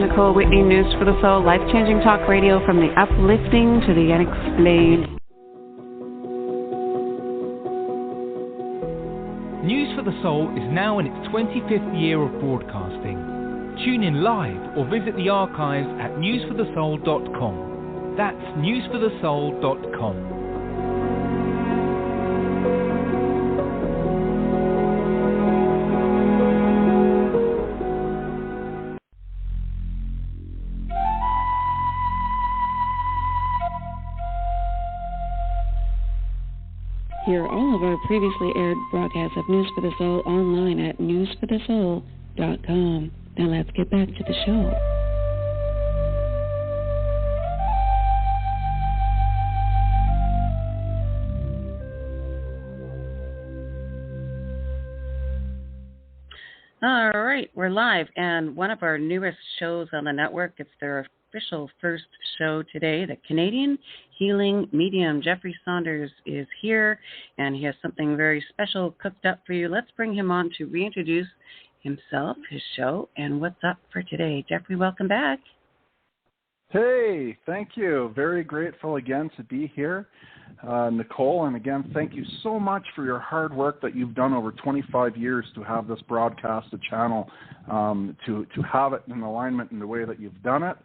Nicole Whitney, News for the Soul, life-changing talk radio from the uplifting to the unexplained. News for the Soul is now in its 25th year of broadcasting. Tune in live or visit the archives at newsforthesoul.com. That's newsforthesoul.com. Hear all of our previously aired broadcasts of News for the Soul online at newsforthesoul.com. Now let's get back to the show. All right, we're live, and one of our newest shows on the network, it's their official first show today. The Canadian Healing Medium, Jeffrey Saunders, is here, and he has something very special cooked up for you. Let's bring him on to reintroduce himself, his show, and what's up for today. Jeffrey, welcome back. Hey, thank you. Very grateful again to be here, Nicole. And again, thank you so much for your hard work that you've done over 25 years to have this broadcasted channel, to have it in alignment in the way that you've done it,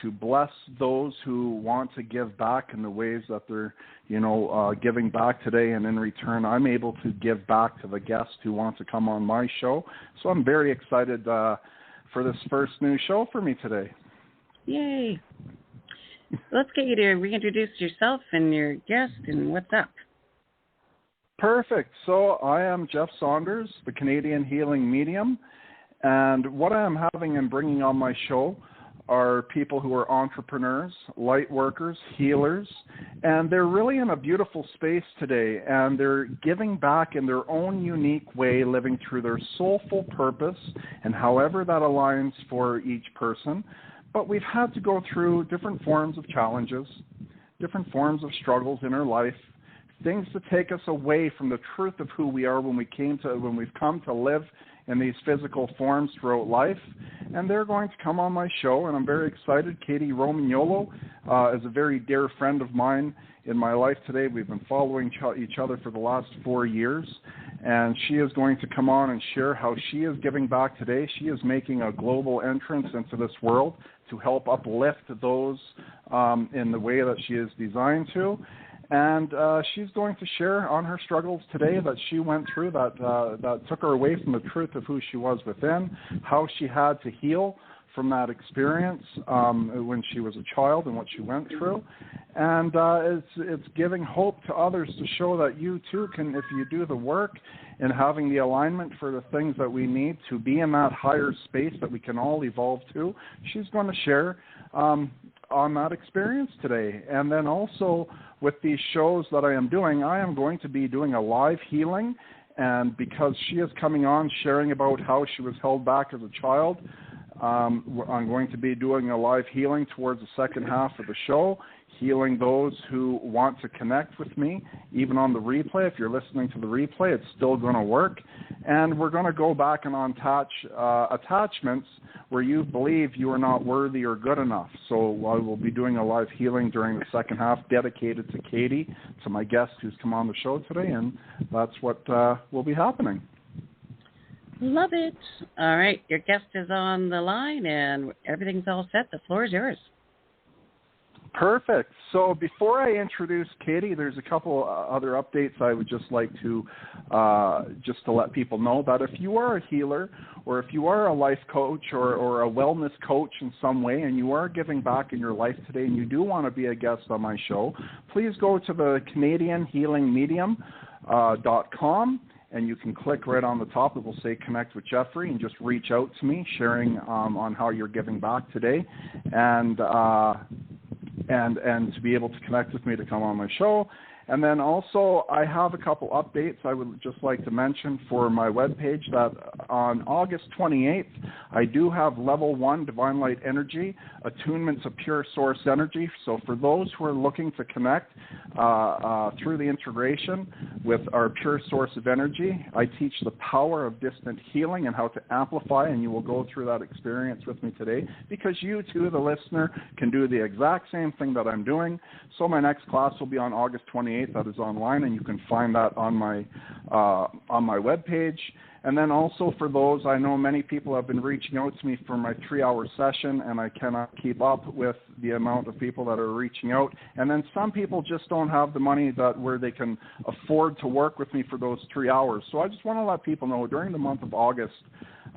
to bless those who want to give back in the ways that they're, giving back today. And in return, I'm able to give back to the guests who want to come on my show. So I'm very excited for this first new show for me today. Yay. Let's get you to reintroduce yourself and your guest and what's up. Perfect. So I am Jeff Saunders, the Canadian Healing Medium. And what I am having and bringing on my show are people who are entrepreneurs, light workers, healers, and they're really in a beautiful space today, and they're giving back in their own unique way, living through their soulful purpose, and however that aligns for each person. But we've had to go through different forms of challenges, different forms of struggles in our life, things to take us away from the truth of who we are when we've come to live in these physical forms throughout life. And they're going to come on my show, and I'm very excited. Kady Romagnuolo is a very dear friend of mine in my life today. We've been following each other for the last 4 years, and she is going to come on and share how she is giving back today. She is making a global entrance into this world to help uplift those in the way that she is designed to. And she's going to share on her struggles today that she went through that took her away from the truth of who she was within, how she had to heal from that experience when she was a child and what she went through. And it's giving hope to others to show that you too can, if you do the work in having the alignment for the things that we need to be in that higher space that we can all evolve to. She's going to share on that experience today. And then also with these shows that I am doing, I am going to be doing a live healing. And because she is coming on sharing about how she was held back as a child, I'm going to be doing a live healing towards the second half of the show, healing those who want to connect with me, even on the replay. If you're listening to the replay, it's still going to work. And we're going to go back and attach attachments where you believe you are not worthy or good enough. So I will be doing a live healing during the second half dedicated to Kady, to my guest who's come on the show today, and that's what will be happening. Love it. All right, your guest is on the line, and everything's all set. The floor is yours. Perfect. So before I introduce Kady, there's a couple other updates I would just like to let people know that if you are a healer or if you are a life coach or a wellness coach in some way and you are giving back in your life today and you do want to be a guest on my show, please go to the CanadianHealingMedium.com. And you can click right on the top. It will say Connect with Jeffrey, and just reach out to me, sharing on how you're giving back today, and to be able to connect with me to come on my show. And then also I have a couple updates I would just like to mention for my webpage, that on August 28th, I do have level 1 Divine Light Energy, attunements of pure source energy. So for those who are looking to connect through the integration with our pure source of energy, I teach the power of distant healing and how to amplify, and you will go through that experience with me today, because you too, the listener, can do the exact same thing that I'm doing. So my next class will be on August 28th. That is online, and you can find that on my webpage. And then also for those, I know many people have been reaching out to me for my 3-hour session, and I cannot keep up with the amount of people that are reaching out. And then some people just don't have the money where they can afford to work with me for those 3 hours. So I just want to let people know during the month of August,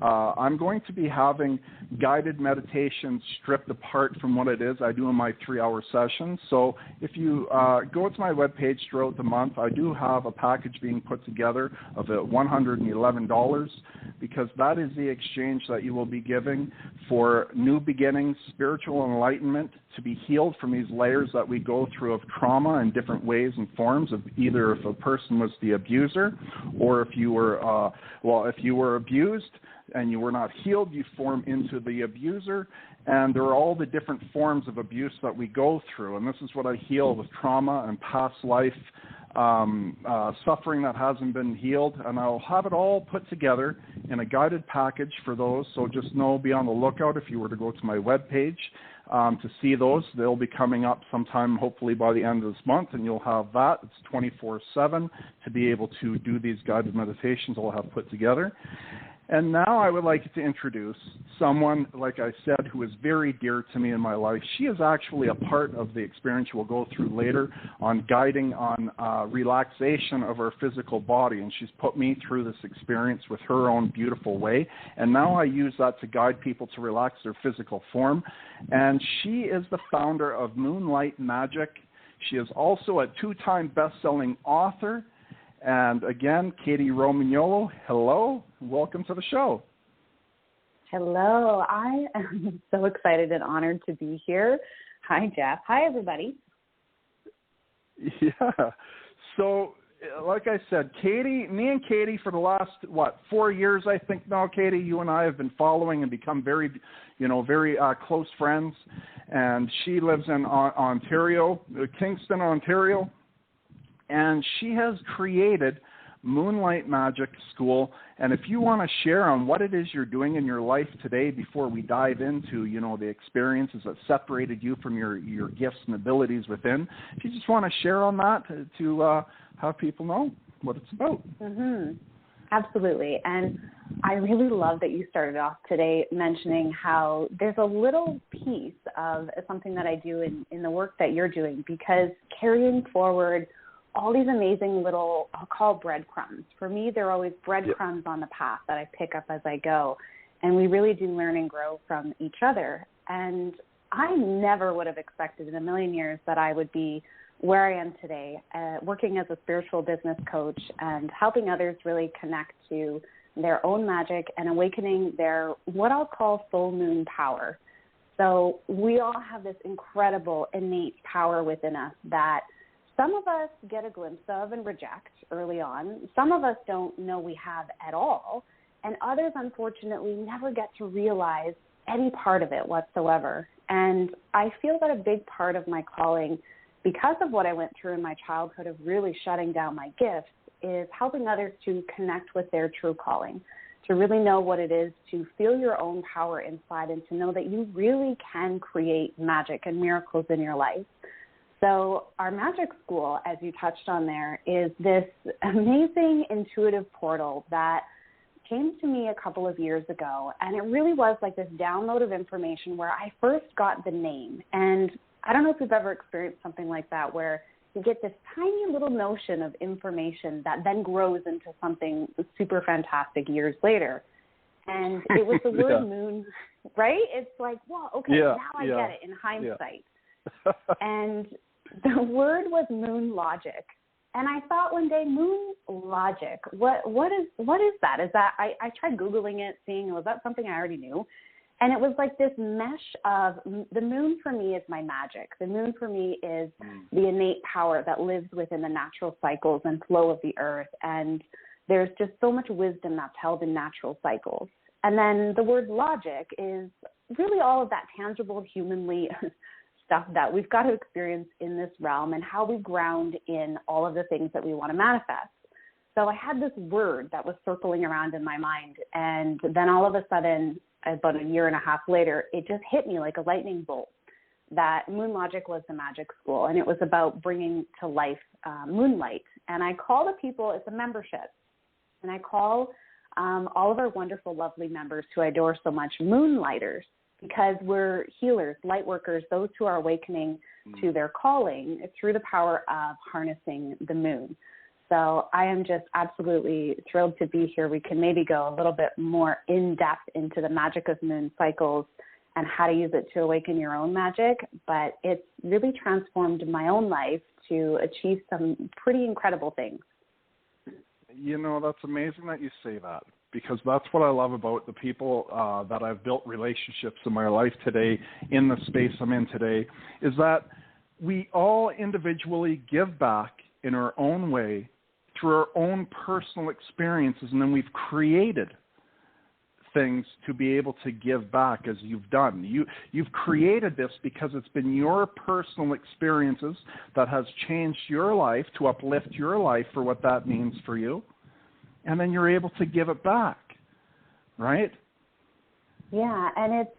I'm going to be having guided meditations stripped apart from what it is I do in my 3-hour sessions. So if you go to my webpage throughout the month, I do have a package being put together of $111, because that is the exchange that you will be giving for new beginnings, spiritual enlightenment, to be healed from these layers that we go through of trauma in different ways and forms, of either if a person was the abuser, or if you were, if you were abused and you were not healed, you form into the abuser. And there are all the different forms of abuse that we go through. And this is what I heal with trauma and past life suffering that hasn't been healed. And I'll have it all put together in a guided package for those. So just be on the lookout if you were to go to my webpage to see those. They'll be coming up sometime, hopefully by the end of this month, and you'll have that. It's 24/7 to be able to do these guided meditations I'll have put together. And now I would like to introduce someone, like I said, who is very dear to me in my life. She is actually a part of the experience we'll go through later on guiding on relaxation of our physical body. And she's put me through this experience with her own beautiful way. And now I use that to guide people to relax their physical form. And she is the founder of Moonlight Magic. She is also a 2-time best-selling author. And again, Kady Romagnuolo, hello. Welcome to the show. Hello. I am so excited and honored to be here. Hi, Jeff. Hi, everybody. Yeah. So, like I said, me and Kady for the last, 4 years, I think now, Kady, you and I have been following and become very close friends. And she lives in Ontario, Kingston, Ontario. And she has created Moonlight Magic School. And if you want to share on what it is you're doing in your life today before we dive into, the experiences that separated you from your gifts and abilities within, if you just want to share on that to have people know what it's about. Mm-hmm. Absolutely. And I really love that you started off today mentioning how there's a little piece of something that I do in the work that you're doing, because carrying forward all these amazing little, I'll call breadcrumbs. For me, they're always breadcrumbs on the path that I pick up as I go. And we really do learn and grow from each other. And I never would have expected in a million years that I would be where I am today, working as a spiritual business coach and helping others really connect to their own magic and awakening their, what I'll call full moon power. So we all have this incredible innate power within us that some of us get a glimpse of and reject early on. Some of us don't know we have at all. And others, unfortunately, never get to realize any part of it whatsoever. And I feel that a big part of my calling, because of what I went through in my childhood of really shutting down my gifts, is helping others to connect with their true calling, to really know what it is to feel your own power inside and to know that you really can create magic and miracles in your life. So our magic school, as you touched on there, is this amazing intuitive portal that came to me a couple of years ago. And it really was like this download of information where I first got the name. And I don't know if you've ever experienced something like that, where you get this tiny little notion of information that then grows into something super fantastic years later. And it was the word moon, right? It's like, well, okay, now I get it in hindsight. Yeah. And the word was moon logic. And I thought one day, moon logic, what is that? Is that, I tried Googling it, seeing, was that something I already knew? And it was like this mesh of the moon for me is my magic. The moon for me is the innate power that lives within the natural cycles and flow of the earth. And there's just so much wisdom that's held in natural cycles. And then the word logic is really all of that tangible, humanly stuff that we've got to experience in this realm and how we ground in all of the things that we want to manifest. So I had this word that was circling around in my mind. And then all of a sudden, about a year and a half later, it just hit me like a lightning bolt that Moon Logic was the magic school, and it was about bringing to life Moonlight. And I call the people, it's a membership, and I call all of our wonderful, lovely members who I adore so much, Moonlighters, because we're healers, light workers, those who are awakening to their calling through the power of harnessing the moon. So I am just absolutely thrilled to be here. We can maybe go a little bit more in depth into the magic of moon cycles and how to use it to awaken your own magic. But it's really transformed my own life to achieve some pretty incredible things. You know, that's amazing that you say that, because that's what I love about the people that I've built relationships in my life today, in the space I'm in today, is that we all individually give back in our own way through our own personal experiences, and then we've created things to be able to give back as you've done. You've created this because it's been your personal experiences that has changed your life to uplift your life for what that means for you, and then you're able to give it back, right? Yeah, and it's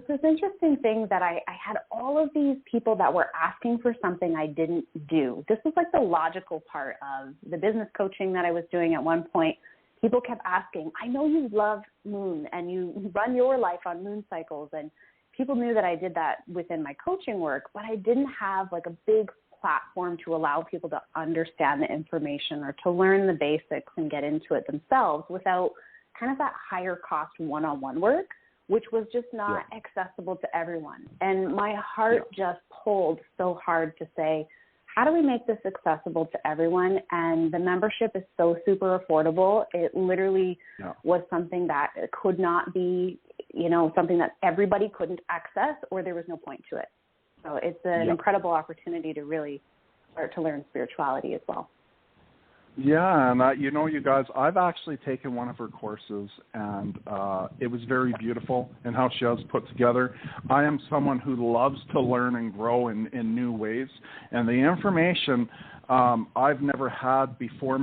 this interesting thing that I had all of these people that were asking for something I didn't do. This was like the logical part of the business coaching that I was doing at one point. People kept asking, I know you love moon and you run your life on moon cycles, and people knew that I did that within my coaching work, but I didn't have like a big platform to allow people to understand the information or to learn the basics and get into it themselves without kind of that higher cost one-on-one work, which was just not accessible to everyone. And my heart just pulled so hard to say, how do we make this accessible to everyone? And the membership is so super affordable. It literally was something that could not be, something that everybody couldn't access, or there was no point to it. So it's an incredible opportunity to really start to learn spirituality as well. Yeah, and you guys, I've actually taken one of her courses, and it was very beautiful in how she has put together. I am someone who loves to learn and grow in new ways, and the information I've never had before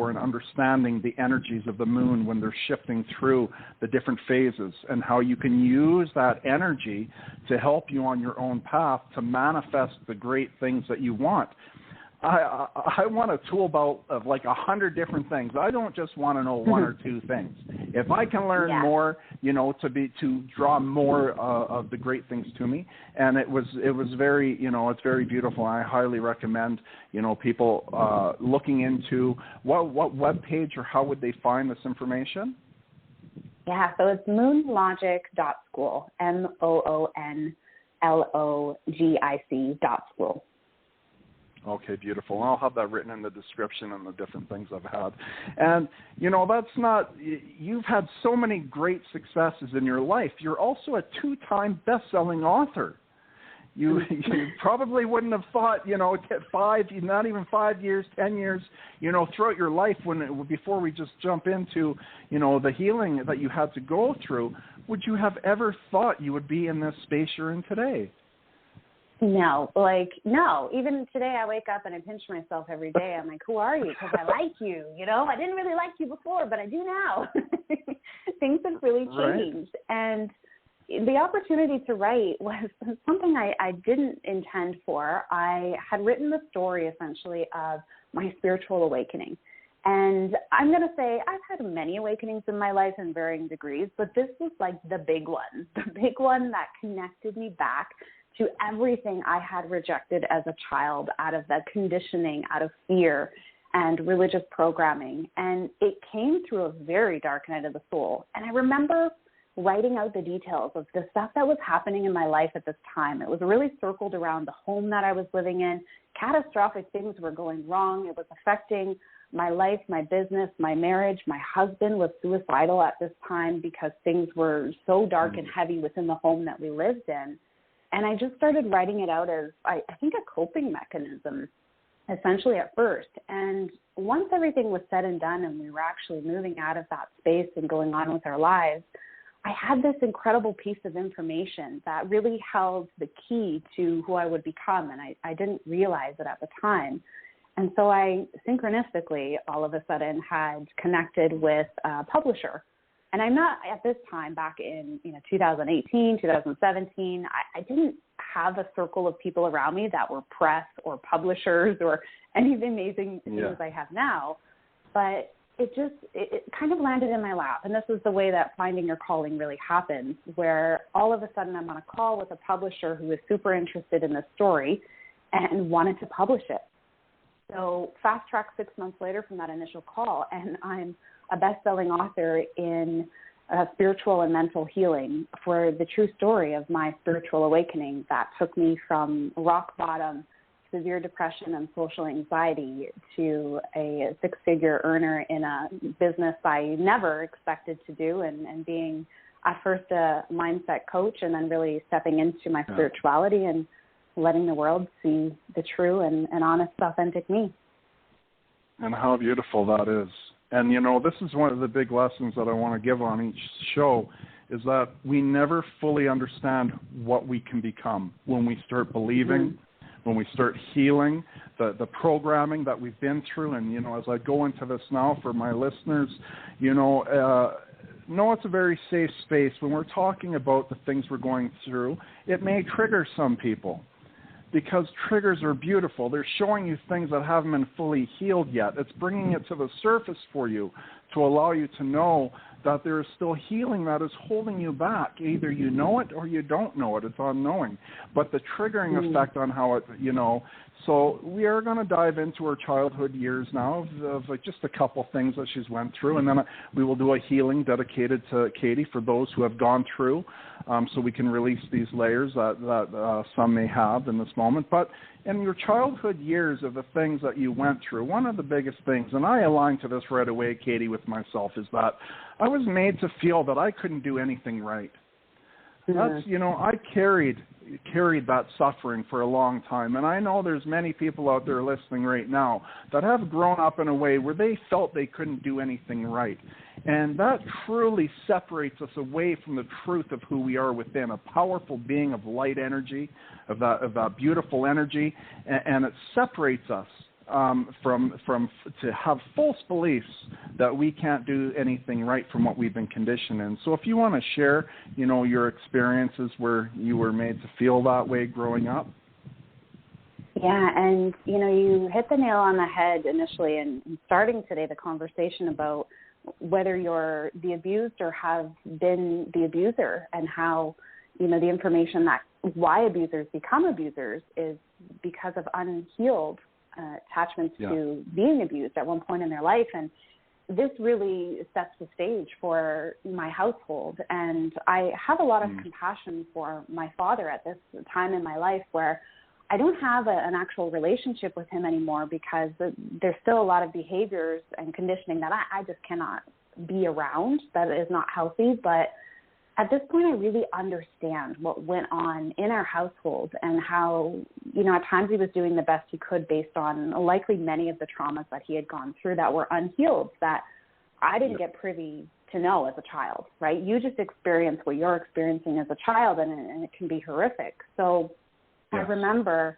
in understanding the energies of the moon when they're shifting through the different phases, and how you can use that energy to help you on your own path to manifest the great things that you want. I want a tool belt of like 100 different things. I don't just want to know one or two things. If I can learn more, to draw more of the great things to me. And it was very, it's very beautiful. I highly recommend, people looking into what web page or how would they find this information? Yeah, so it's moonlogic.school, moonlogic.school. Okay, beautiful. I'll have that written in the description and the different things I've had. And, you've had so many great successes in your life. You're also a 2-time best-selling author. You probably wouldn't have thought, not even 5 years, 10 years, throughout your life before we just jump into, the healing that you had to go through, would you have ever thought you would be in this space you're in today? No. Even today I wake up and I pinch myself every day. I'm like, who are you? Because I like you, I didn't really like you before, but I do now. Things have really changed. Right. And the opportunity to write was something I didn't intend for. I had written the story essentially of my spiritual awakening. And I'm going to say I've had many awakenings in my life in varying degrees, but this was like the big one that connected me back to everything I had rejected as a child out of that conditioning, out of fear and religious programming. And it came through a very dark night of the soul. And I remember writing out the details of the stuff that was happening in my life at this time. It was really circled around the home that I was living in. Catastrophic things were going wrong. It was affecting my life, my business, my marriage. My husband was suicidal at this time because things were so dark and heavy within the home that we lived in. And I just started writing it out as, I think, a coping mechanism, essentially at first. And once everything was said and done and we were actually moving out of that space and going on with our lives, I had this incredible piece of information that really held the key to who I would become, and I didn't realize it at the time. And so I synchronistically, all of a sudden, had connected with a publisher. And I'm not, at this time, back in 2018, 2017, I didn't have a circle of people around me that were press or publishers or any of the amazing things I have now. But it kind of landed in my lap. And this is the way that finding your calling really happens, where all of a sudden I'm on a call with a publisher who is super interested in this story and wanted to publish it. So fast track 6 months later from that initial call, and I'm a best-selling author in spiritual and mental healing for the true story of my spiritual awakening that took me from rock bottom, severe depression and social anxiety, to a six-figure earner in a business I never expected to do, and being at first a mindset coach, and then really stepping into my spirituality and letting the world see the true and honest, authentic me. And how beautiful that is. And, this is one of the big lessons that I want to give on each show, is that we never fully understand what we can become when we start believing, when we start healing, the programming that we've been through. And, as I go into this now for my listeners, it's a very safe space. When we're talking about the things we're going through, it may trigger some people, because triggers are beautiful. They're showing you things that haven't been fully healed yet. It's bringing it to the surface for you to allow you to know that there is still healing that is holding you back. Either you know it or you don't know it. It's unknowing. But the triggering effect on how it, So we are going to dive into her childhood years now of just a couple things that she's went through. And then we will do a healing dedicated to Kady for those who have gone through, so we can release these layers that some may have in this moment. But in your childhood years of the things that you went through, one of the biggest things, and I align to this right away, Kady, with myself, is that I was made to feel that I couldn't do anything right. That's, I carried that suffering for a long time. And I know there's many people out there listening right now that have grown up in a way where they felt they couldn't do anything right. And that truly separates us away from the truth of who we are within, a powerful being of light energy, of that beautiful energy. And it separates us to have false beliefs that we can't do anything right from what we've been conditioned in. So if you want to share, your experiences where you were made to feel that way growing up. Yeah, and, you hit the nail on the head initially in starting today the conversation about whether you're the abused or have been the abuser, and how, the information that why abusers become abusers is because of unhealed attachments to being abused at one point in their life. And this really sets the stage for my household. And I have a lot of compassion for my father at this time in my life, where I don't have an actual relationship with him anymore, because there's still a lot of behaviors and conditioning that I just cannot be around, that is not healthy. But at this point, I really understand what went on in our household, and how, at times he was doing the best he could based on likely many of the traumas that he had gone through that were unhealed, that I didn't get privy to know as a child, right? You just experience what you're experiencing as a child, and it can be horrific. So I remember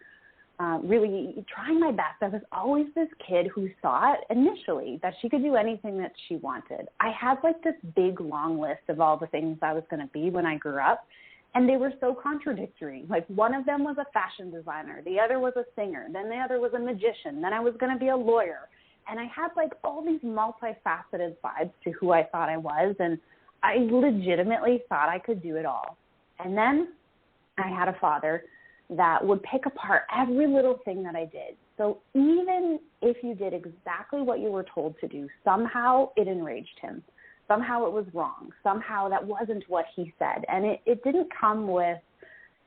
really trying my best. I was always this kid who thought initially that she could do anything that she wanted. I had this big long list of all the things I was going to be when I grew up, and they were so contradictory. One of them was a fashion designer, the other was a singer, then the other was a magician, then I was going to be a lawyer. And I had all these multifaceted sides to who I thought I was, and I legitimately thought I could do it all. And then I had a father that would pick apart every little thing that I did. So even if you did exactly what you were told to do, somehow it enraged him. Somehow it was wrong. Somehow that wasn't what he said. And it didn't come with,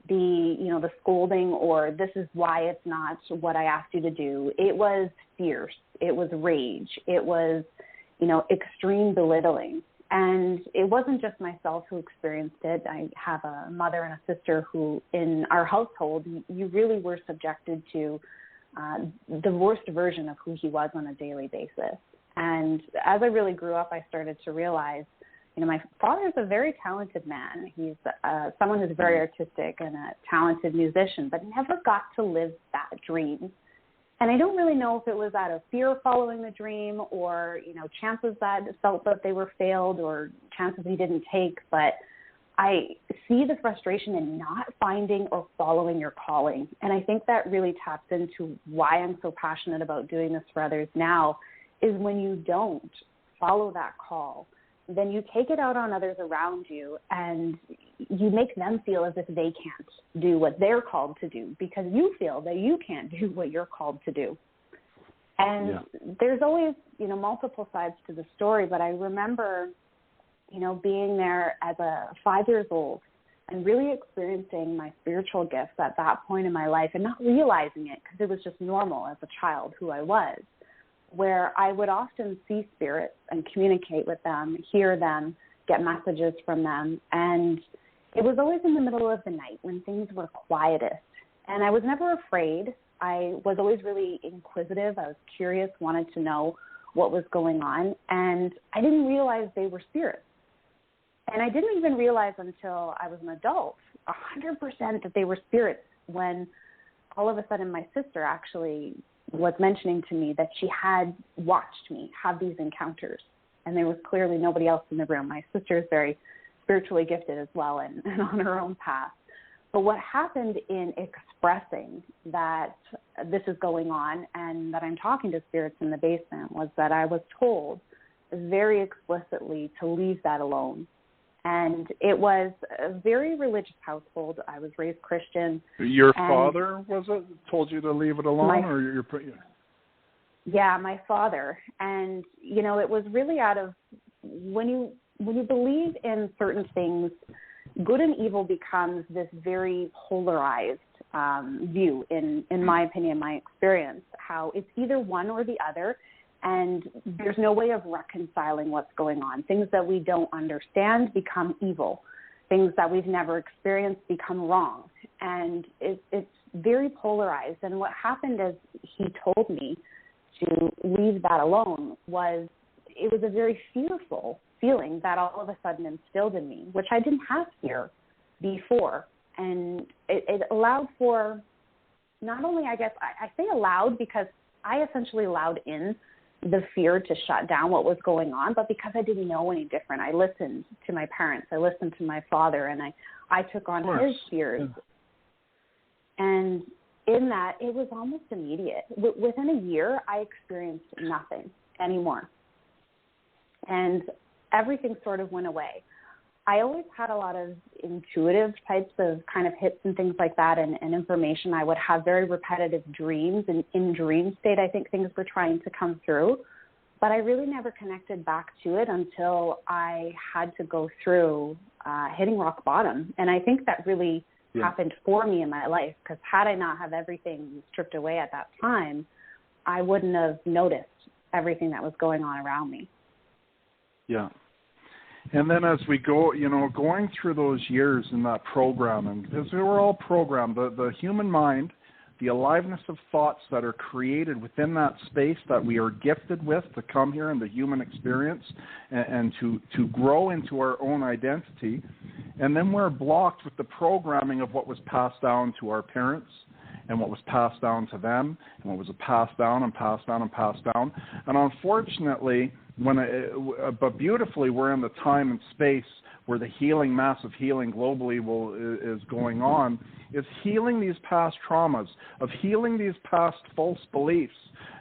the scolding or this is why it's not what I asked you to do. It was fierce. It was rage. It was, extreme belittling. And it wasn't just myself who experienced it. I have a mother and a sister who, in our household, you really were subjected to the worst version of who he was on a daily basis. And as I really grew up, I started to realize, my father is a very talented man. He's someone who's very artistic and a talented musician, but never got to live that dream. And I don't really know if it was out of fear following the dream or, chances that felt that they were failed or chances he didn't take. But I see the frustration in not finding or following your calling. And I think that really taps into why I'm so passionate about doing this for others now, is when you don't follow that call, then you take it out on others around you and you make them feel as if they can't do what they're called to do because you feel that you can't do what you're called to do. And there's always, multiple sides to the story, but I remember, being there as a 5 years old and really experiencing my spiritual gifts at that point in my life and not realizing it because it was just normal as a child who I was, where I would often see spirits and communicate with them, hear them, get messages from them. And it was always in the middle of the night when things were quietest. And I was never afraid. I was always really inquisitive. I was curious, wanted to know what was going on. And I didn't realize they were spirits. And I didn't even realize until I was an adult, 100% that they were spirits, when all of a sudden my sister actually was mentioning to me that she had watched me have these encounters, and there was clearly nobody else in the room. My sister is very spiritually gifted as well and on her own path. But what happened in expressing that this is going on and that I'm talking to spirits in the basement was that I was told very explicitly to leave that alone. And it was a very religious household. I was raised Christian. Your father, was it, told you to leave it alone? Or your? Yeah, my father. And, it was really out of, when you believe in certain things, good and evil becomes this very polarized view, in my opinion, my experience, how it's either one or the other. And there's no way of reconciling what's going on. Things that we don't understand become evil. Things that we've never experienced become wrong. And it's very polarized. And what happened as he told me to leave that alone was, it was a very fearful feeling that all of a sudden instilled in me, which I didn't have fear before. And it allowed for, not only, I guess, I say allowed because I essentially allowed in the fear to shut down what was going on, but because I didn't know any different, I listened to my parents, I listened to my father, and I took on his fears. Yeah. And in that, it was almost immediate. Within a year, I experienced nothing anymore. And everything sort of went away. I always had a lot of intuitive types of kind of hits and things like that and information. I would have very repetitive dreams, and in dream state, I think things were trying to come through. But I really never connected back to it until I had to go through hitting rock bottom. And I think that really happened for me in my life, because had I not have everything stripped away at that time, I wouldn't have noticed everything that was going on around me. Yeah. And then as we go, going through those years in that programming, because we were all programmed, the human mind, the aliveness of thoughts that are created within that space that we are gifted with to come here in the human experience and to grow into our own identity. And then we're blocked with the programming of what was passed down to our parents and what was passed down to them and what was passed down and passed down and passed down. And unfortunately, but beautifully, we're in the time and space where the healing, massive healing globally is going on, is healing these past traumas, of healing these past false beliefs.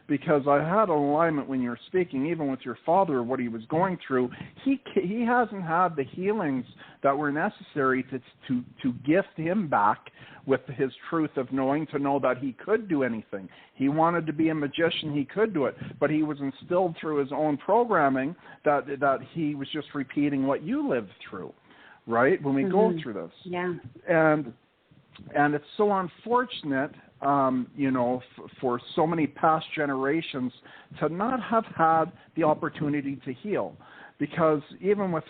Because I had alignment when you were speaking, even with your father, what he was going through. He hasn't had the healings that were necessary to gift him back with his truth of knowing, to know that he could do anything. He wanted to be a magician, he could do it, but he was instilled through his own programming that he was just repeating what you lived through, right? When we go through this. Yeah. And And it's so unfortunate, for so many past generations to not have had the opportunity to heal. Because even with,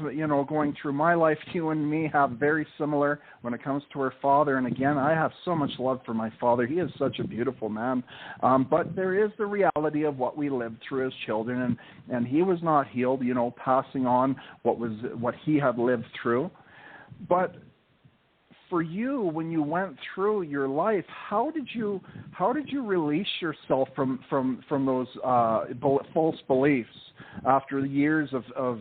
going through my life, you and me have very similar when it comes to our father. And again, I have so much love for my father. He is such a beautiful man. But there is the reality of what we lived through as children. And he was not healed, passing on what he had lived through. But for you, when you went through your life, how did you release yourself from those false beliefs after the years of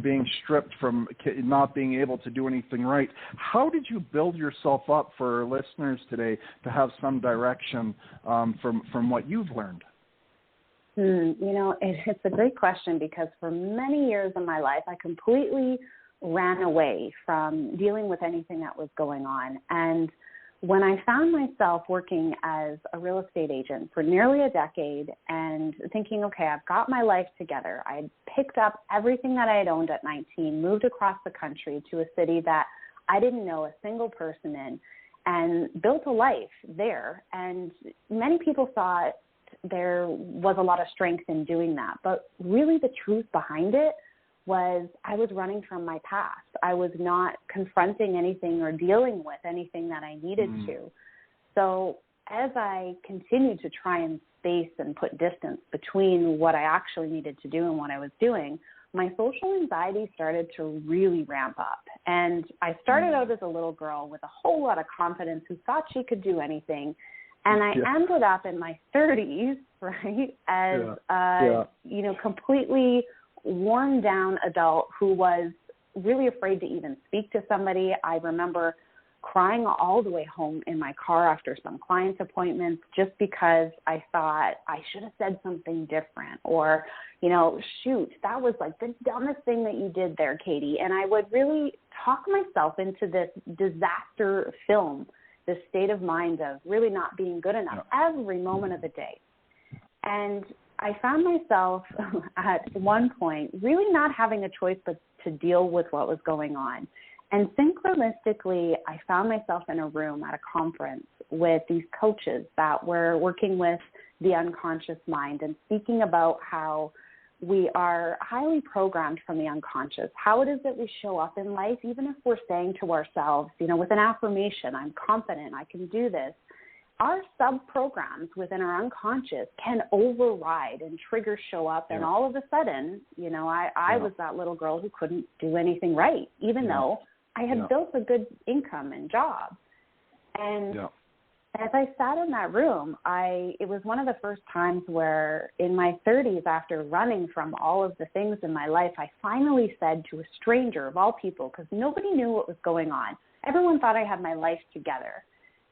being stripped from not being able to do anything right? How did you build yourself up for listeners today to have some direction from what you've learned? It's a great question, because for many years of my life, I completely ran away from dealing with anything that was going on. And when I found myself working as a real estate agent for nearly a decade and thinking, okay, I've got my life together. I had picked up everything that I had owned at 19, moved across the country to a city that I didn't know a single person in, and built a life there. And many people thought there was a lot of strength in doing that. But really the truth behind it was I was running from my past. I was not confronting anything or dealing with anything that I needed to. So as I continued to try and space and put distance between what I actually needed to do and what I was doing, my social anxiety started to really ramp up. And I started out as a little girl with a whole lot of confidence who thought she could do anything. And I ended up in my 30s, right, as completely worn down adult who was really afraid to even speak to somebody. I remember crying all the way home in my car after some client appointments just because I thought I should have said something different, or, shoot, that was like the dumbest thing that you did there, Kady. And I would really talk myself into this disaster film, this state of mind of really not being good enough every moment of the day. And I found myself at one point really not having a choice but to deal with what was going on. And synchronistically, I found myself in a room at a conference with these coaches that were working with the unconscious mind and speaking about how we are highly programmed from the unconscious, how it is that we show up in life, even if we're saying to ourselves, with an affirmation, I'm confident, I can do this. Our sub-programs within our unconscious can override and triggers show up, and all of a sudden, I was that little girl who couldn't do anything right, even though I had built a good income and job. And as I sat in that room, it was one of the first times where in my 30s, after running from all of the things in my life, I finally said to a stranger of all people, because nobody knew what was going on. Everyone thought I had my life together.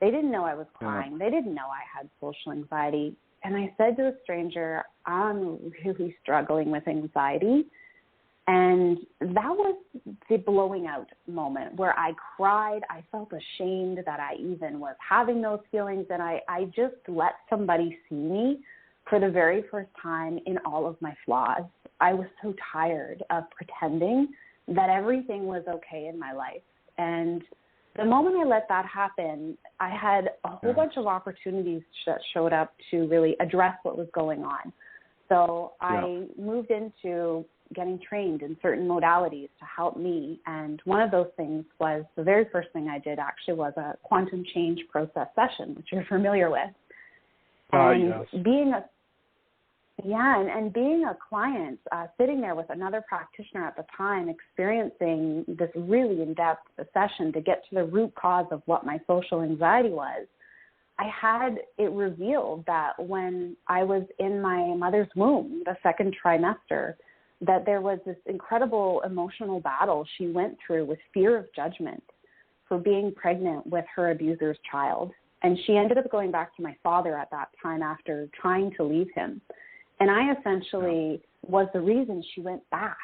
They didn't know I was crying. They didn't know I had social anxiety. And I said to a stranger, I'm really struggling with anxiety. And that was the blowing out moment where I cried. I felt ashamed that I even was having those feelings. And I just let somebody see me for the very first time in all of my flaws. I was so tired of pretending that everything was okay in my life. And the moment I let that happen, I had a whole bunch of opportunities that showed up to really address what was going on. So I moved into getting trained in certain modalities to help me. And one of those things was the very first thing I did actually was a quantum change process session, which you're familiar with. And being a client, sitting there with another practitioner at the time, experiencing this really in-depth session to get to the root cause of what my social anxiety was, I had it revealed that when I was in my mother's womb, the second trimester, that there was this incredible emotional battle she went through with fear of judgment for being pregnant with her abuser's child. And she ended up going back to my father at that time after trying to leave him. And I essentially was the reason she went back,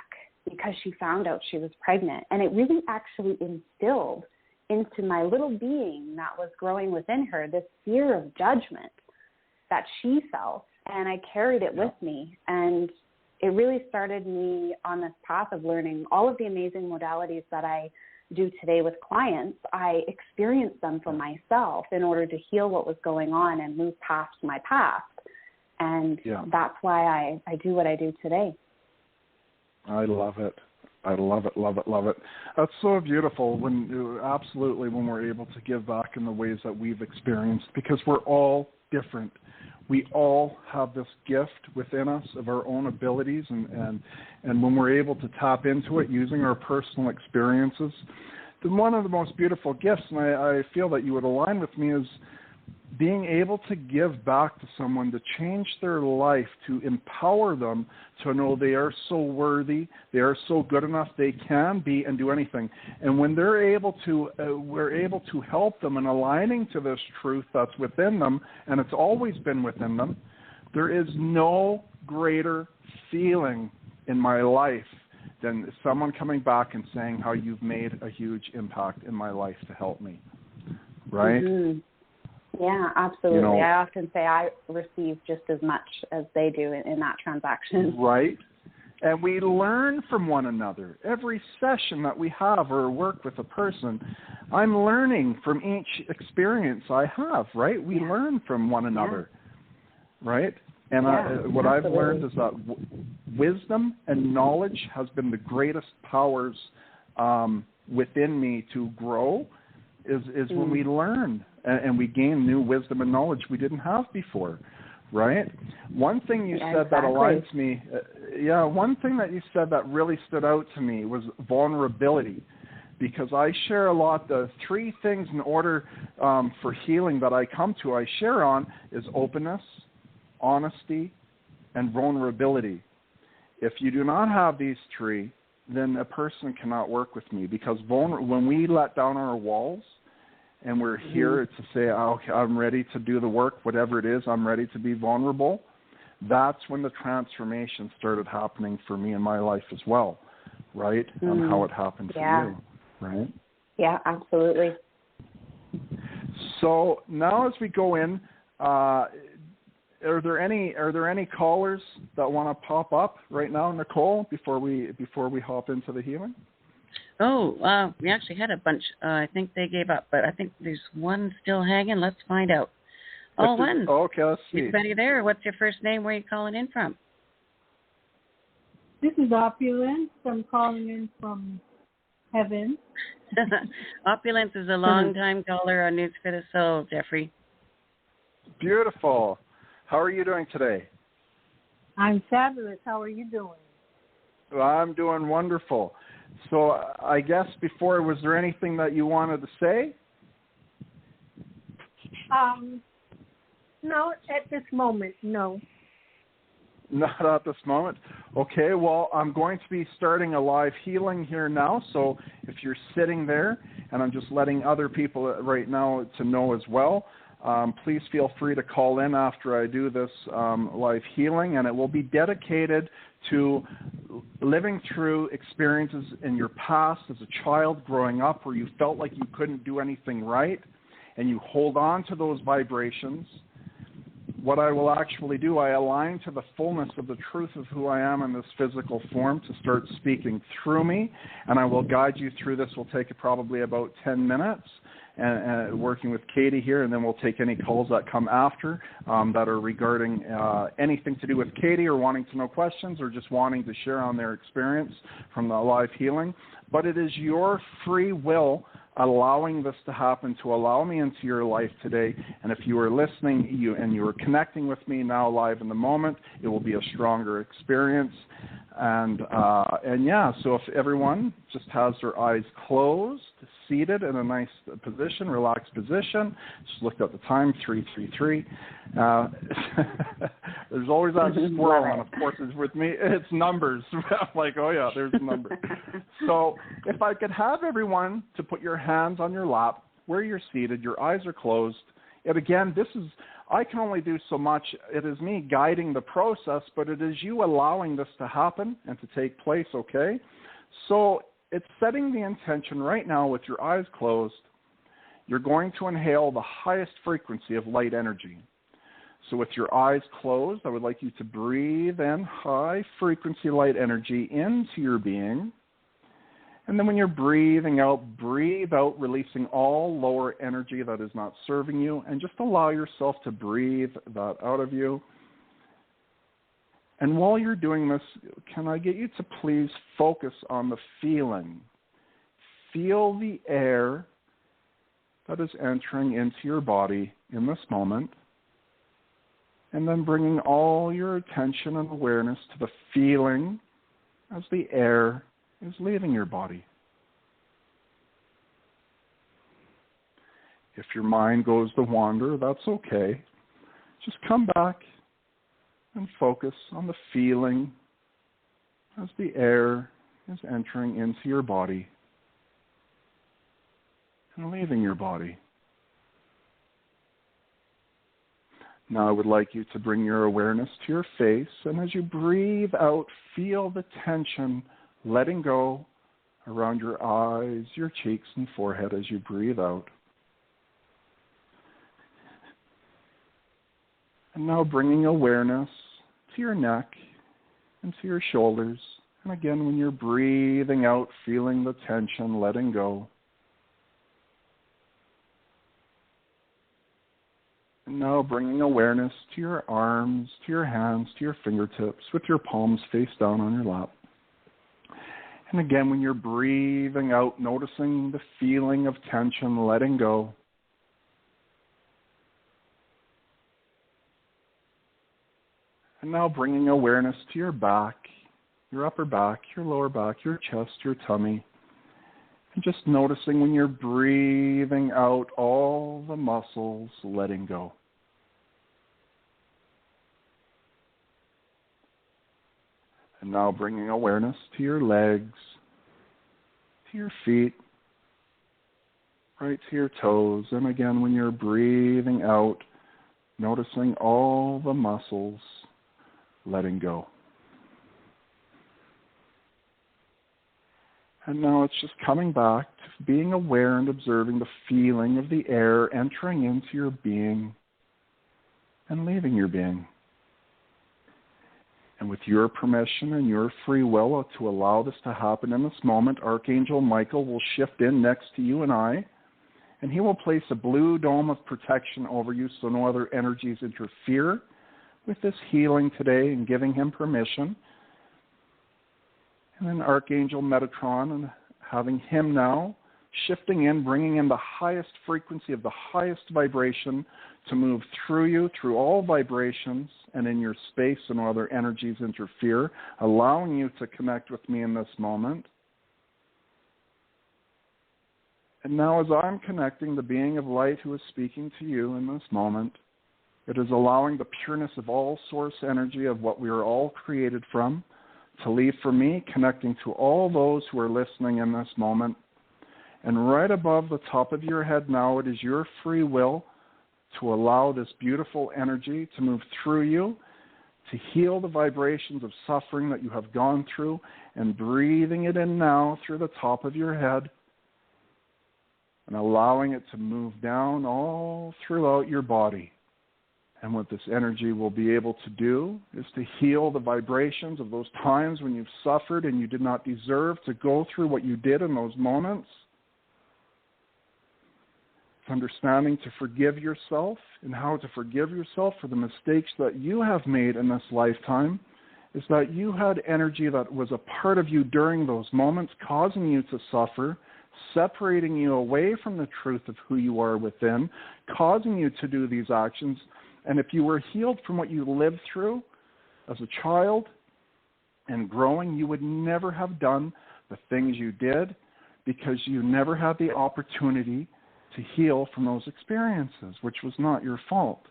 because she found out she was pregnant. And it really actually instilled into my little being that was growing within her this fear of judgment that she felt. And I carried it with me. And it really started me on this path of learning all of the amazing modalities that I do today with clients, I experience them for myself in order to heal what was going on and move past my past. And that's why I do what I do today. I love it. I love it, love it, love it. That's so beautiful when we're able to give back in the ways that we've experienced, because we're all different. We all have this gift within us of our own abilities, and when we're able to tap into it using our personal experiences, then one of the most beautiful gifts, and I feel that you would align with me, is being able to give back to someone, to change their life, to empower them to know they are so worthy, they are so good enough, they can be and do anything. And when they're able to, we're able to help them in aligning to this truth that's within them, and it's always been within them. There is no greater feeling in my life than someone coming back and saying how you've made a huge impact in my life to help me, right? Mm-hmm. Yeah, absolutely. I often say I receive just as much as they do in that transaction. Right. And we learn from one another. Every session that we have or work with a person, I'm learning from each experience I have, right? We learn from one another, right? And what I've learned is that wisdom and knowledge has been the greatest powers within me to grow is when we learn and we gain new wisdom and knowledge we didn't have before, right? One thing you said that aligns me, one thing that you said that really stood out to me was vulnerability, because I share a lot. The three things in order for healing that I come to, I share on, is openness, honesty, and vulnerability. If you do not have these three, then a person cannot work with me, because when we let down our walls and we're here to say, okay, I'm ready to do the work, whatever it is, I'm ready to be vulnerable, that's when the transformation started happening for me in my life as well, right? And how it happened for you, right? Yeah, absolutely. So now as we go in, are there any callers that want to pop up right now, Nicole, before we hop into the healing? Oh, we actually had a bunch. I think they gave up, but I think there's one still hanging. Let's find out. One. Okay, let's see. Anybody there? What's your first name? Where are you calling in from? This is Opulence. I'm calling in from heaven. Opulence is a long-time caller on News for the Soul, Jeffrey. Beautiful. How are you doing today? I'm fabulous. How are you doing? Well, I'm doing wonderful. So I guess before, was there anything that you wanted to say? No, at this moment, no. Not at this moment. Okay, well, I'm going to be starting a live healing here now. So if you're sitting there, and I'm just letting other people right now to know as well, please feel free to call in after I do this live healing, and it will be dedicated to living through experiences in your past as a child growing up where you felt like you couldn't do anything right, and you hold on to those vibrations. What I will actually do, I align to the fullness of the truth of who I am in this physical form to start speaking through me, and I will guide you through this. Will take probably about 10 minutes. And working with Kady here, and then we'll take any calls that come after that are regarding anything to do with Kady, or wanting to know questions, or just wanting to share on their experience from the live healing. But it is your free will allowing this to happen, to allow me into your life today. And if you are listening and you are connecting with me now live in the moment, it will be a stronger experience. And so if everyone just has their eyes closed, seated in a nice position, relaxed position, just looked at the time, 3:33. There's always that squirrel, and of course it's with me, it's numbers. I'm like, oh yeah, there's a number. So if I could have everyone to put your hands on your lap where you're seated, your eyes are closed. And again, I can only do so much. It is me guiding the process, but it is you allowing this to happen and to take place, okay? So it's setting the intention right now with your eyes closed. You're going to inhale the highest frequency of light energy. So with your eyes closed, I would like you to breathe in high frequency light energy into your being. And then when you're breathing out, breathe out, releasing all lower energy that is not serving you, and just allow yourself to breathe that out of you. And while you're doing this, can I get you to please focus on the feeling? Feel the air that is entering into your body in this moment, and then bringing all your attention and awareness to the feeling as the air is leaving your body. If your mind goes to wander, that's okay. Just come back and focus on the feeling as the air is entering into your body and leaving your body. Now I would like you to bring your awareness to your face, and as you breathe out, feel the tension letting go around your eyes, your cheeks, and forehead as you breathe out. And now bringing awareness to your neck and to your shoulders. And again, when you're breathing out, feeling the tension letting go. And now bringing awareness to your arms, to your hands, to your fingertips, with your palms face down on your lap. And again, when you're breathing out, noticing the feeling of tension letting go. And now bringing awareness to your back, your upper back, your lower back, your chest, your tummy. And just noticing when you're breathing out all the muscles letting go. And now bringing awareness to your legs, to your feet, right to your toes. And again, when you're breathing out, noticing all the muscles letting go. And now it's just coming back to being aware and observing the feeling of the air entering into your being and leaving your being. And with your permission and your free will to allow this to happen in this moment, Archangel Michael will shift in next to you and I, and he will place a blue dome of protection over you so no other energies interfere with this healing today, and giving him permission. And then Archangel Metatron, and having him now shifting in, bringing in the highest frequency of the highest vibration to move through you, through all vibrations, and in your space and no other energies interfere, allowing you to connect with me in this moment. And now as I'm connecting the being of light who is speaking to you in this moment, it is allowing the pureness of all source energy of what we are all created from to leave for me, connecting to all those who are listening in this moment. And right above the top of your head now, it is your free will to allow this beautiful energy to move through you, to heal the vibrations of suffering that you have gone through, and breathing it in now through the top of your head, and allowing it to move down all throughout your body. And what this energy will be able to do is to heal the vibrations of those times when you've suffered and you did not deserve to go through what you did in those moments. It's understanding to forgive yourself and how to forgive yourself for the mistakes that you have made in this lifetime, is that you had energy that was a part of you during those moments, causing you to suffer, separating you away from the truth of who you are within, causing you to do these actions. And if you were healed from what you lived through as a child and growing, you would never have done the things you did because you never had the opportunity to heal from those experiences, which was not your fault.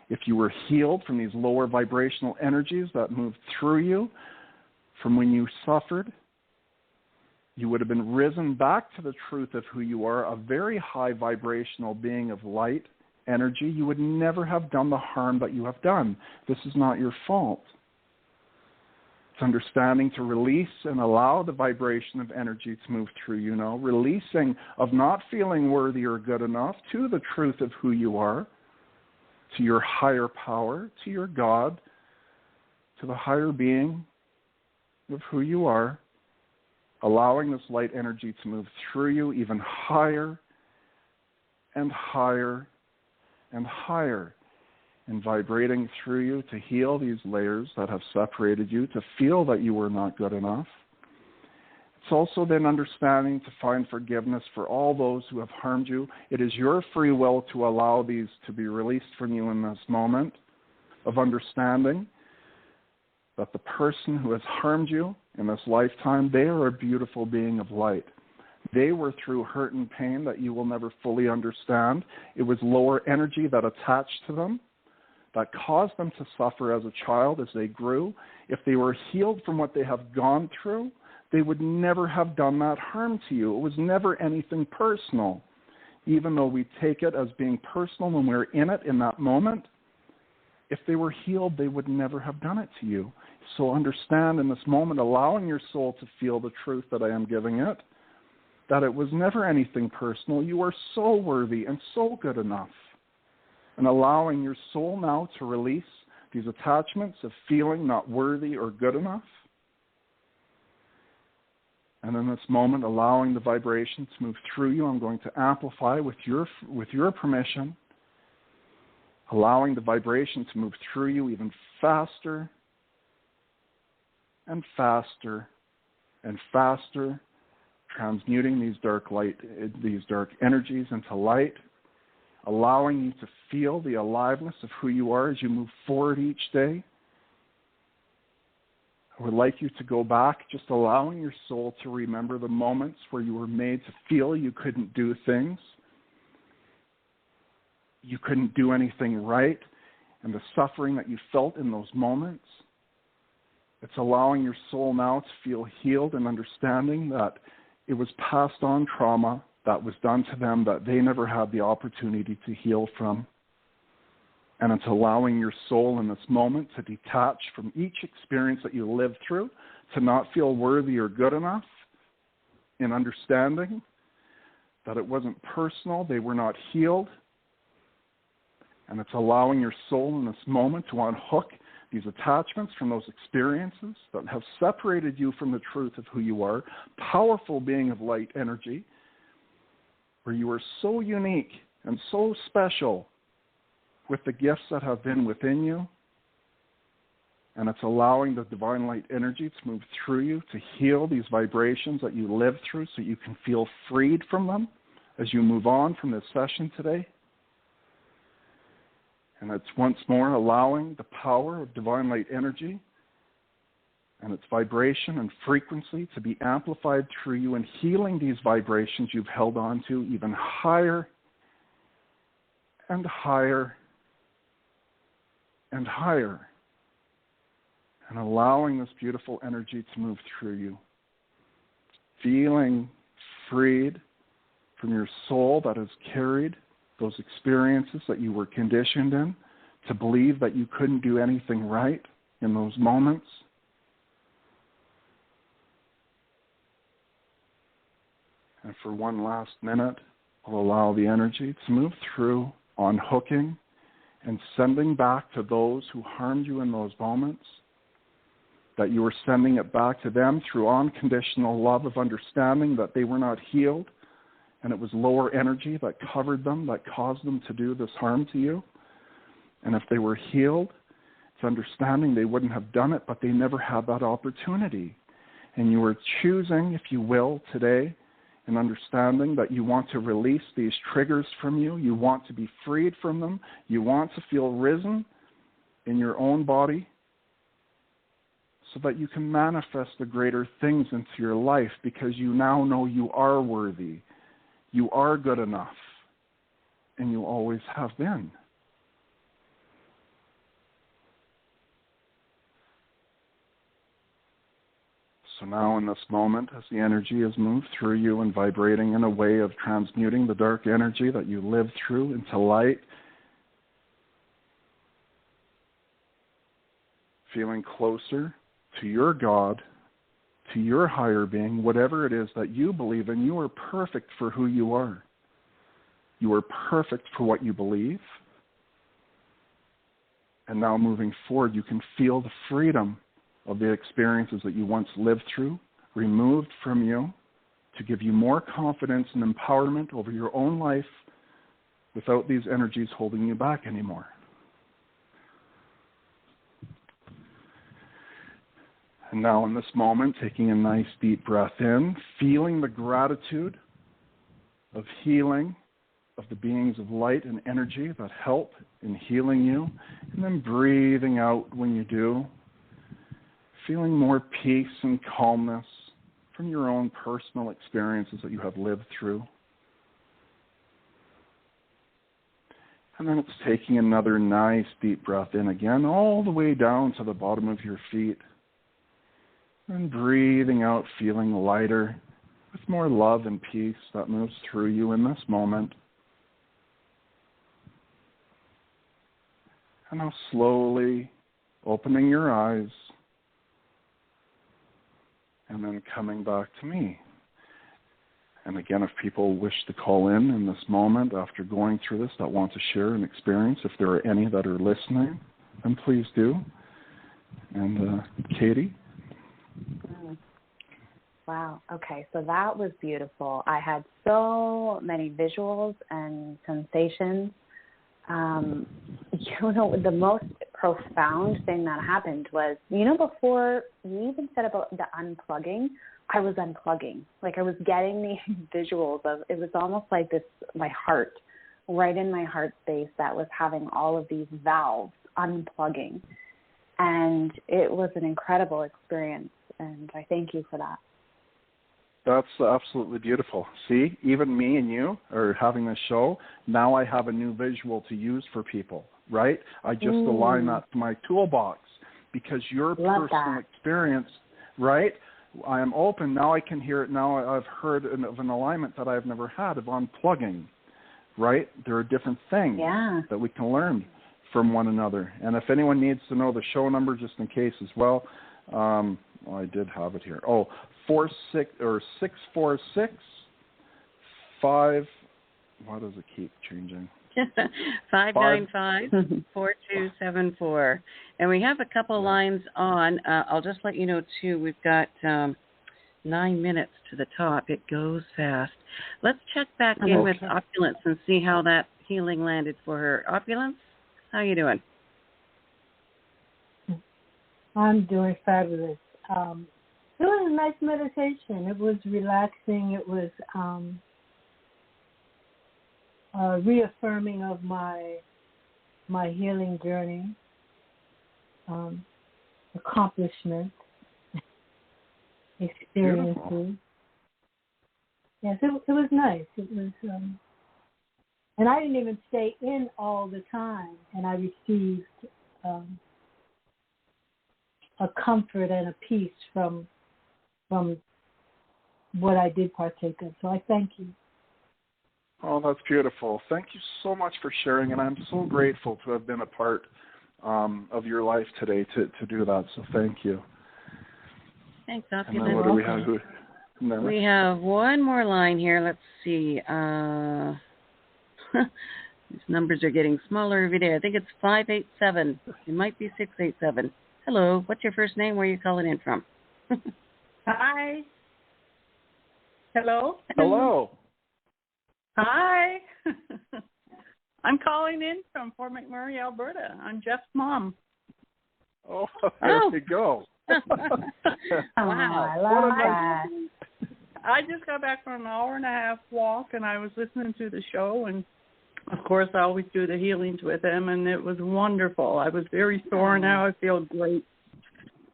If you were healed from these lower vibrational energies that moved through you from when you suffered, you would have been risen back to the truth of who you are, a very high vibrational being of light, energy. You would never have done the harm that you have done. This is not your fault. It's understanding to release and allow the vibration of energy to move through you now, releasing of not feeling worthy or good enough to the truth of who you are, to your higher power, to your God, to the higher being of who you are, allowing this light energy to move through you even higher and higher and higher, and vibrating through you to heal these layers that have separated you, to feel that you were not good enough. It's also then understanding to find forgiveness for all those who have harmed you. It is your free will to allow these to be released from you in this moment of understanding that the person who has harmed you in this lifetime, they are a beautiful being of light. They were through hurt and pain that you will never fully understand. It was lower energy that attached to them, that caused them to suffer as a child as they grew. If they were healed from what they have gone through, they would never have done that harm to you. It was never anything personal. Even though we take it as being personal when we're in it in that moment, if they were healed, they would never have done it to you. So understand in this moment, allowing your soul to feel the truth that I am giving it, that it was never anything personal. You are so worthy and so good enough. And allowing your soul now to release these attachments of feeling not worthy or good enough. And in this moment, allowing the vibration to move through you, I'm going to amplify with your permission, allowing the vibration to move through you even faster and faster and faster, transmuting these dark energies into light, allowing you to feel the aliveness of who you are as you move forward each day. I would like you to go back, just allowing your soul to remember the moments where you were made to feel you couldn't do things, you couldn't do anything right, and the suffering that you felt in those moments. It's allowing your soul now to feel healed and understanding that it was passed on trauma that was done to them that they never had the opportunity to heal from. And it's allowing your soul in this moment to detach from each experience that you lived through, to not feel worthy or good enough, in understanding that it wasn't personal, they were not healed. And it's allowing your soul in this moment to unhook these attachments from those experiences that have separated you from the truth of who you are, powerful being of light energy, where you are so unique and so special with the gifts that have been within you. And it's allowing the divine light energy to move through you to heal these vibrations that you live through so you can feel freed from them as you move on from this session today. And it's once more allowing the power of divine light energy and its vibration and frequency to be amplified through you and healing these vibrations you've held on to even higher and higher and higher, and allowing this beautiful energy to move through you, feeling freed from your soul that has carried those experiences that you were conditioned in to believe that you couldn't do anything right in those moments. And for one last minute, I'll allow the energy to move through, unhooking and sending back to those who harmed you in those moments, that you were sending it back to them through unconditional love of understanding that they were not healed, and it was lower energy that covered them, that caused them to do this harm to you. And if they were healed, it's understanding they wouldn't have done it, but they never had that opportunity. And you are choosing, if you will, today, and understanding that you want to release these triggers from you, you want to be freed from them, you want to feel risen in your own body so that you can manifest the greater things into your life, because you now know you are worthy, you are good enough, and you always have been. So now in this moment, as the energy has moved through you and vibrating in a way of transmuting the dark energy that you lived through into light, feeling closer to your God, to your higher being, whatever it is that you believe in, you are perfect for who you are. You are perfect for what you believe. And now moving forward, you can feel the freedom of the experiences that you once lived through, removed from you to give you more confidence and empowerment over your own life without these energies holding you back anymore. And now in this moment, taking a nice deep breath in, feeling the gratitude of healing of the beings of light and energy that help in healing you, and then breathing out when you do, feeling more peace and calmness from your own personal experiences that you have lived through. And then it's taking another nice deep breath in again, all the way down to the bottom of your feet. And breathing out, feeling lighter, with more love and peace that moves through you in this moment. And now slowly opening your eyes and then coming back to me. And again, if people wish to call in this moment after going through this that want to share an experience, if there are any that are listening, then please do. And Kady? Wow. Okay. So that was beautiful. I had so many visuals and sensations. The most profound thing that happened was, before you even said about the unplugging, I was unplugging. Like I was getting these visuals of, it was almost like this, my heart, right in my heart space that was having all of these valves unplugging. And it was an incredible experience. And I thank you for that. That's absolutely beautiful. See, even me and you are having this show. Now I have a new visual to use for people, right? I just align that to my toolbox because your personal experience, right? I am open. Now I can hear it. Now I've heard of an alignment that I've never had of unplugging, right? There are different things that we can learn from one another. And if anyone needs to know the show number just in case as well, I did have it here. 646 5. Why does it keep changing? 595-4274. And we have a couple lines on. I'll just let you know, too, we've got 9 minutes to the top. It goes fast. Let's check back in with Opulence and see how that healing landed for her. Opulence, how are you doing? I'm doing fabulous. It was a nice meditation. It was relaxing. It was reaffirming of my healing journey, accomplishments, experiences. Beautiful. Yes, it was nice. It was, and I didn't even stay in all the time, and I received a comfort and a peace from what I did partake of. So I thank you. Oh, that's beautiful. Thank you so much for sharing, and I'm so grateful to have been a part of your life today to do that. So thank you. Thanks, And then Opulence. what do we have? We have one more line here. Let's see. These numbers are getting smaller every day. I think it's 587. It might be 687. Hello. What's your first name? Where are you calling in from? Hi. Hello. Hello. Hi. I'm calling in from Fort McMurray, Alberta. I'm Jeff's mom. Oh, there you go. Wow. I love that. I just got back from an hour and a half walk, and I was listening to the show, and of course I always do the healings with him, and it was wonderful. I was very sore, now I feel great.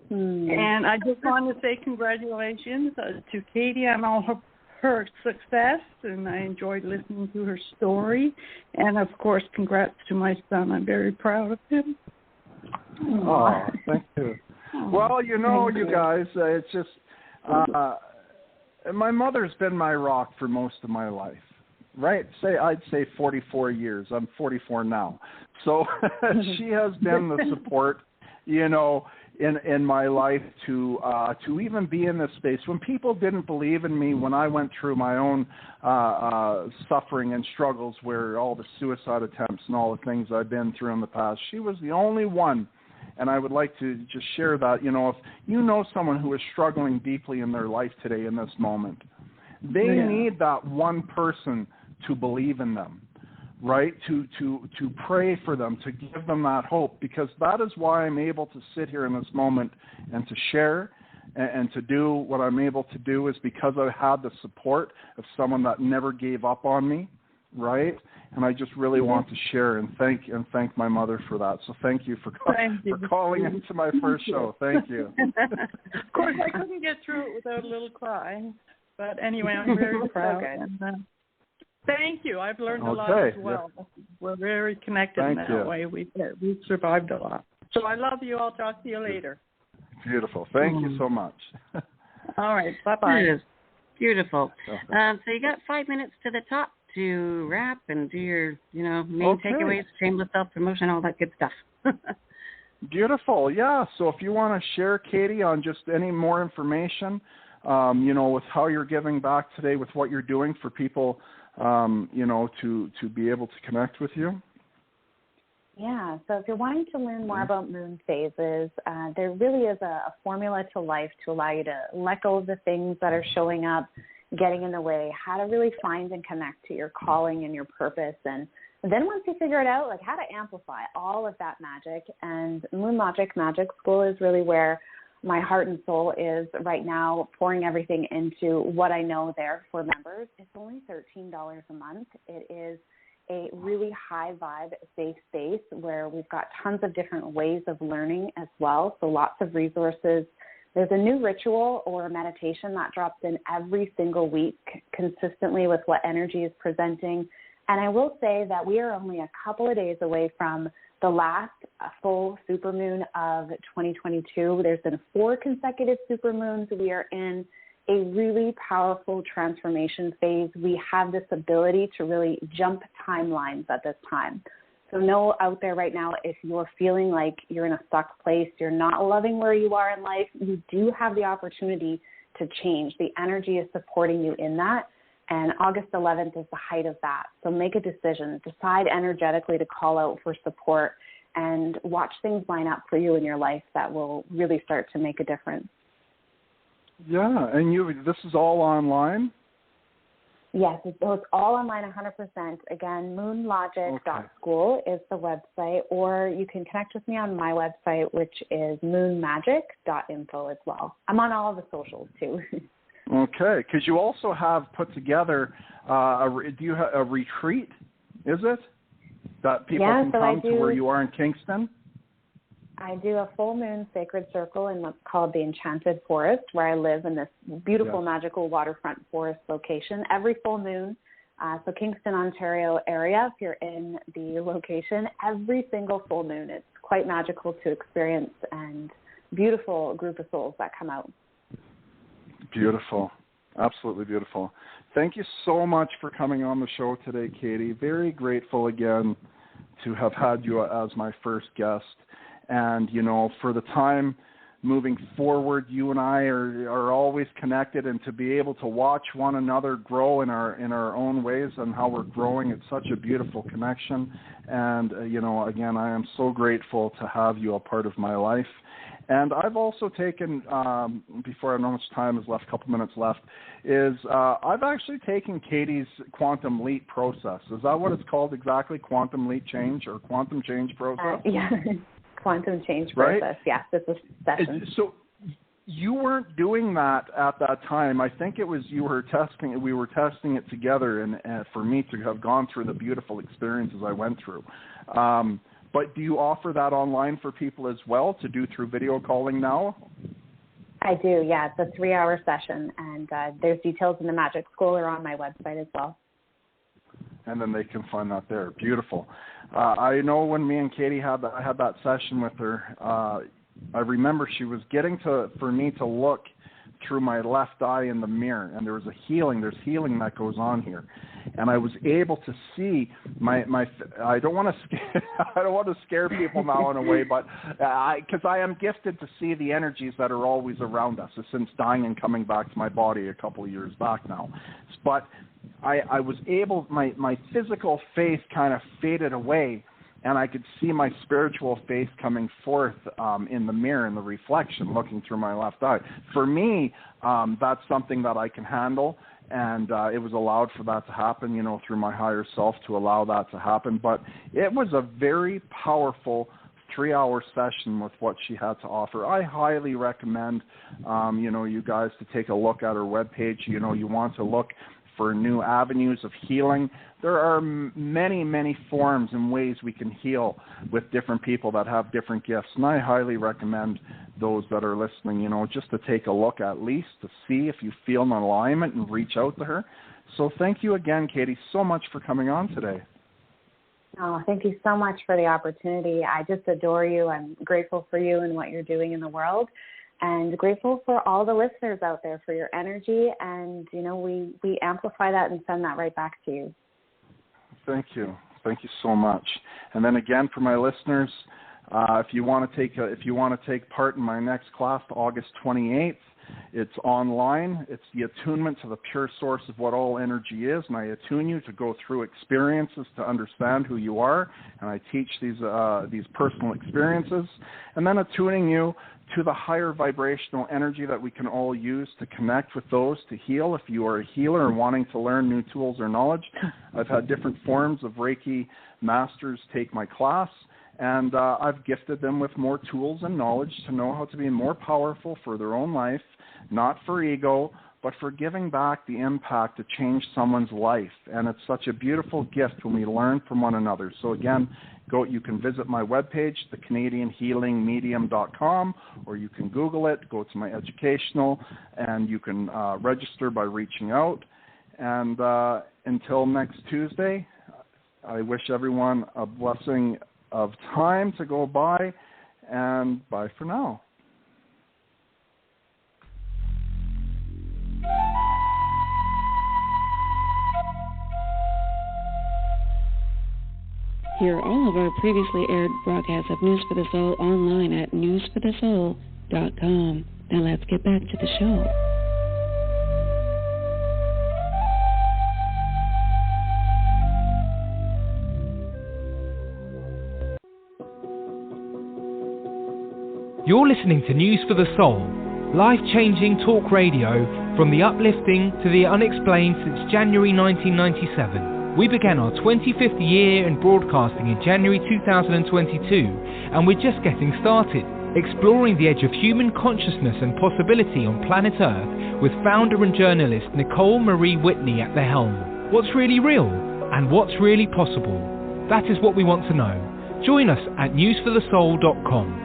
And I just want to say congratulations to Kady on all her success, and I enjoyed listening to her story. And, of course, congrats to my son. I'm very proud of him. Oh, thank you. Well, you guys, it's just my mother's been my rock for most of my life, right? I'd say 44 years. I'm 44 now. So she has been the support, in my life to even be in this space. When people didn't believe in me, when I went through my own suffering and struggles, where all the suicide attempts and all the things I've been through in the past, she was the only one And I would like to just share that, if you know someone who is struggling deeply in their life today in this moment, they need that one person to believe in them, right? To pray for them, to give them that hope, because that is why I'm able to sit here in this moment and to share and to do what I'm able to do, is because I had the support of someone that never gave up on me, right? And I just really want to share and thank my mother for that. So thank you for calling into my first show. Thank you. Of course, I couldn't get through it without a little cry. But anyway, I'm very proud. And, thank you. I've learned a lot as well. Yeah. We're very connected in that way. We've survived a lot. So I love you. I'll talk to you later. Beautiful. Thank you so much. All right. Bye-bye. Beautiful. So you got 5 minutes to the top to wrap and do your, main takeaways, shameless self-promotion, all that good stuff. Beautiful. Yeah. So if you want to share, Kady, on just any more information, with how you're giving back today, with what you're doing for people, to be able to connect with you. Yeah, so if you're wanting to learn more about moon phases, there really is a formula to life to allow you to let go of the things that are showing up, getting in the way, how to really find and connect to your calling and your purpose. And then once you figure it out, how to amplify all of that magic. And Moon Logic Magic School is really where my heart and soul is right now, pouring everything into what I know there for members. It's only $13 a month. It is a really high vibe, safe space where we've got tons of different ways of learning as well. So lots of resources. There's a new ritual or meditation that drops in every single week consistently with what energy is presenting. And I will say that we are only a couple of days away from the last full supermoon of 2022. There's been 4 consecutive supermoons. We are in a really powerful transformation phase. We have this ability to really jump timelines at this time. So know out there right now, if you're feeling like you're in a stuck place, you're not loving where you are in life, you do have the opportunity to change. The energy is supporting you in that. And August 11th is the height of that. So make a decision. Decide energetically to call out for support and watch things line up for you in your life that will really start to make a difference. Yeah, and this is all online? Yes, it's all online 100%. Again, moonlogic.school is the website, or you can connect with me on my website, which is moonmagic.info as well. I'm on all of the socials, too. Okay, because you also have put together a retreat, is it? That people can come to where you are in Kingston? I do a full moon sacred circle in what's called the Enchanted Forest, where I live in this beautiful, magical waterfront forest location every full moon. So Kingston, Ontario area, if you're in the location, every single full moon. It's quite magical to experience, and beautiful group of souls that come out. Beautiful. Absolutely beautiful. Thank you so much for coming on the show today, Kady. Very grateful again to have had you as my first guest. And, for the time moving forward, you and I are always connected, and to be able to watch one another grow in our own ways and how we're growing, it's such a beautiful connection. And, again, I am so grateful to have you a part of my life. And I've also taken, before I know how much time is left, a couple minutes left, I've actually taken Kady's quantum leap process. Is that what it's called exactly? Quantum leap change or quantum change process? Yeah, quantum change process. Right? Yes, this is session. So you weren't doing that at that time. I think it was we were testing it together, and for me to have gone through the beautiful experiences I went through. But do you offer that online for people as well to do through video calling now? I do, yeah. It's a 3-hour session, and there's details in the Magic School or on my website as well. And then they can find that there. Beautiful. I know when me and Kady had that session with her, I remember she was getting for me to look through my left eye in the mirror, and there's healing that goes on here, and I was able to see my I don't want to scare people now in a way, but because I am gifted to see the energies that are always around us since dying and coming back to my body a couple of years back now. But I was able, my physical faith kind of faded away, and I could see my spiritual face coming forth in the mirror, in the reflection, looking through my left eye. For me, that's something that I can handle, and it was allowed for that to happen, you know, through my higher self to allow that to happen. But it was a very powerful 3-hour session with what she had to offer. I highly recommend, you know, you guys to take a look at her webpage. You know, you want to look for new avenues of healing. There are many, many forms and ways we can heal with different people that have different gifts. And I highly recommend those that are listening, you know, just to take a look at least to see if you feel an alignment and reach out to her. So thank you again, Kady, so much for coming on today. Oh, thank you so much for the opportunity. I just adore you. I'm grateful for you and what you're doing in the world, and grateful for all the listeners out there for your energy. And, you know, we amplify that and send that right back to you. Thank you. Thank you so much. And then again, for my listeners, if you want to take part in my next class, August 28th, it's online. It's the attunement to the pure source of what all energy is, and I attune you to go through experiences to understand who you are, and I teach these personal experiences, and then attuning you to the higher vibrational energy that we can all use to connect with those to heal. If you are a healer and wanting to learn new tools or knowledge, I've had different forms of Reiki masters take my class, and I've gifted them with more tools and knowledge to know how to be more powerful for their own life, not for ego, but for giving back the impact to change someone's life. And it's such a beautiful gift when we learn from one another. So again, you can visit my webpage, thecanadianhealingmedium.com, or you can Google it, go to my educational, and you can register by reaching out. And until next Tuesday, I wish everyone a blessing of time to go by, and bye for now. Hear all of our previously aired broadcasts of News for the Soul online at newsforthesoul.com. Now let's get back to the show. You're listening to News for the Soul, life-changing talk radio from the uplifting to the unexplained since January 1997. We began our 25th year in broadcasting in January 2022, and we're just getting started, exploring the edge of human consciousness and possibility on planet Earth with founder and journalist Nicole Marie Whitney at the helm. What's really real and what's really possible? That is what we want to know. Join us at newsforthesoul.com.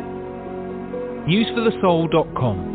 newsforthesoul.com.